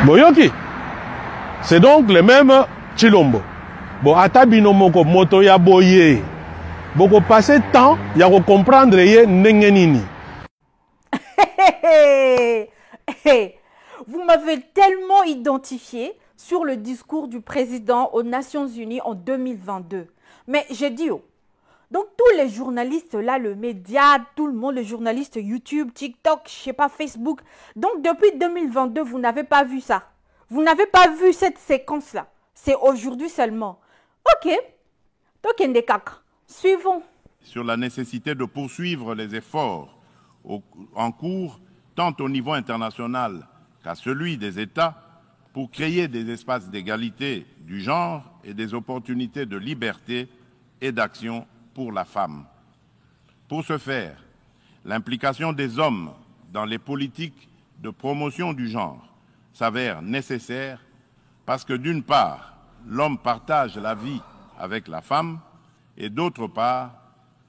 Boyoki. C'est donc le même Chilombo. Bon, atabino moko moto ya boye. Boko passer temps, ya ko comprendre ye nengenini. Vous m'avez tellement identifié sur le discours du président aux Nations Unies en 2022. Mais j'ai dit, oh, donc tous les journalistes là, le média, tout le monde, les journalistes YouTube, TikTok, je sais pas, Facebook. Donc depuis 2022, vous n'avez pas vu ça. Vous n'avez pas vu cette séquence-là. C'est aujourd'hui seulement. Ok. Tokendekak. Suivons. Sur la nécessité de poursuivre les efforts en cours, tant au niveau international qu'à celui des États, pour créer des espaces d'égalité du genre et des opportunités de liberté et d'action pour la femme. Pour ce faire, l'implication des hommes dans les politiques de promotion du genre s'avère nécessaire parce que d'une part, l'homme partage la vie avec la femme et d'autre part,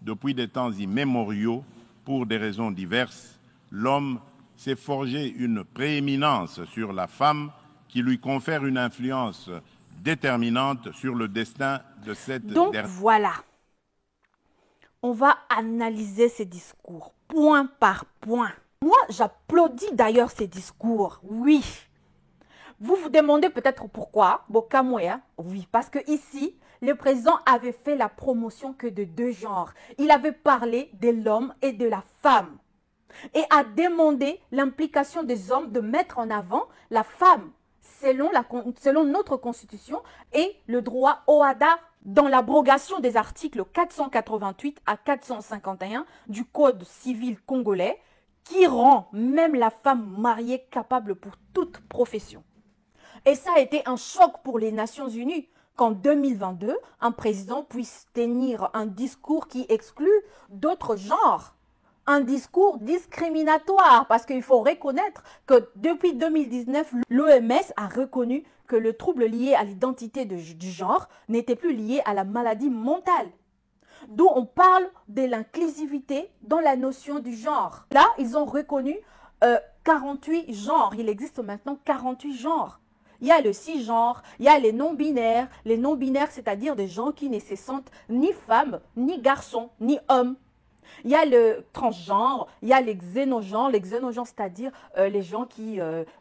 depuis des temps immémoriaux, pour des raisons diverses, l'homme s'est forgé une prééminence sur la femme qui lui confère une influence déterminante sur le destin de cette dernière. Donc voilà, on va analyser ces discours, point par point. Moi, j'applaudis d'ailleurs ces discours, oui. Vous vous demandez peut-être pourquoi, Bokamoya, oui, parce que ici, le président avait fait la promotion que de deux genres. Il avait parlé de l'homme et de la femme et a demandé l'implication des hommes de mettre en avant la femme selon notre constitution et le droit au HADA dans l'abrogation des articles 488 à 451 du Code civil congolais qui rend même la femme mariée capable pour toute profession. Et ça a été un choc pour les Nations Unies qu'en 2022, un président puisse tenir un discours qui exclut d'autres genres. Un discours discriminatoire, parce qu'il faut reconnaître que depuis 2019, l'OMS a reconnu que le trouble lié à l'identité du genre n'était plus lié à la maladie mentale. D'où on parle de l'inclusivité dans la notion du genre. Là, ils ont reconnu 48 genres. Il existe maintenant 48 genres. Il y a le cisgenre, il y a les non-binaires. Les non-binaires, c'est-à-dire des gens qui ne se sentent ni femmes, ni garçons, ni hommes. Il y a le transgenre, il y a les xénogenres, c'est-à-dire les gens qui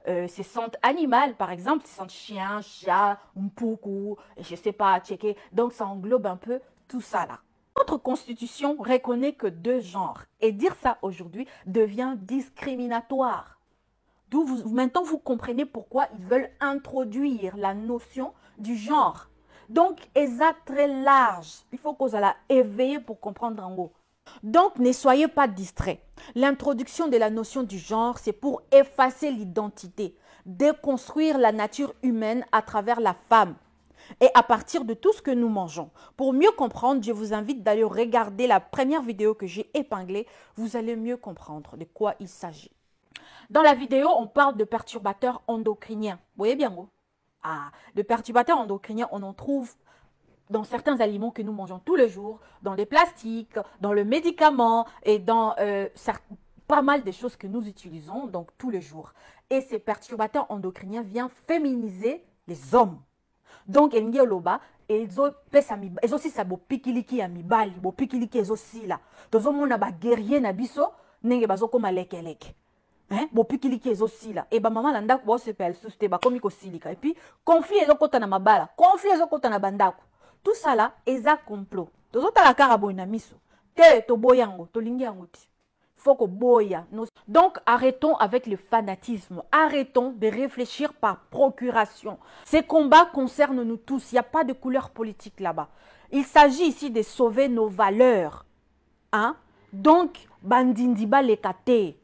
se sentent animales, par exemple, se sentent chien, chat, mpoukou, je ne sais pas, tchéké. Donc ça englobe un peu tout ça là. Notre constitution reconnaît que deux genres. Et dire ça aujourd'hui devient discriminatoire. D'où maintenant vous comprenez pourquoi ils veulent introduire la notion du genre. Donc, c'est très large. Il faut qu'on soit éveillé pour comprendre en gros. Donc, ne soyez pas distraits. L'introduction de la notion du genre, c'est pour effacer l'identité, déconstruire la nature humaine à travers la femme et à partir de tout ce que nous mangeons. Pour mieux comprendre, je vous invite d'aller regarder la première vidéo que j'ai épinglée. Vous allez mieux comprendre de quoi il s'agit. Dans la vidéo, on parle de perturbateurs endocriniens. Vous voyez bien, gros? Ah, de perturbateurs endocriniens, on en trouve dans certains aliments que nous mangeons tous les jours, dans les plastiques, dans le médicament et dans pas mal de choses que nous utilisons donc tous les jours. Et ces perturbateurs endocriniens viennent féminiser les hommes. Donc, il y a loba et ils aussi ça bo pikiliki ya mibali, bo pikiliki aussi là. Tozo mona ba guerrier na biso, nenge bazo koma lekeleke. Hein? Bo pikiliki aussi là. Et ba maman landa ko se pel susté ba komi ko silika. Et puis conflit ezokota na mabala, conflit ezokota na bandako. Tout ça là, eza complot. Tozo tala karabo na miso. Te to boyango, to lingi yango ti. Faut que boya. Donc, arrêtons avec le fanatisme. Arrêtons de réfléchir par procuration. Ces combats concernent nous tous. Il n'y a pas de couleur politique là-bas. Il s'agit ici de sauver nos valeurs. Hein? Donc, bandindiba lekate.